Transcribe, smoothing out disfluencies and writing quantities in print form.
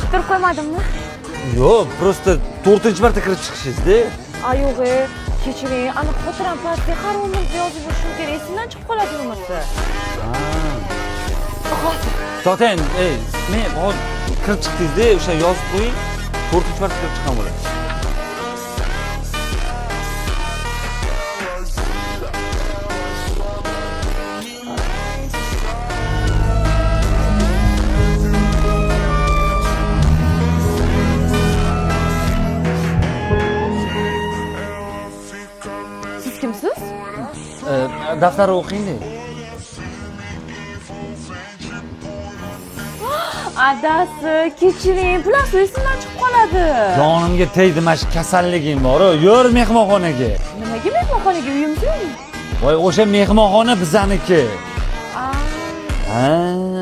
kuttirib qo'ymadimmi? Yo'q, prosta 4-marta kirib chiqishingiz-da. Yo'q, kechiring, ana xotiram pastga har umr yozib yurishim kerak, esimdan chiqib qoladi bo'lmasa. To'xtang, men hozir kirib chiqdingiz-da, o'sha yozib qo'ying. 4-marta kirib chiqqan bo'ladi. Siz kimsiz? Daftarni o'qing-da. Adasi, kechiring, pulasi esimdan chiqib qoladi. Jonimga tegdi, mana shu kasalliging bor-ku. Yur mehmonxonaga. Nimaga mehmonxonaga uyimizmi? Voy, o'sha mehmonxona bizaniki. Ah. Ha.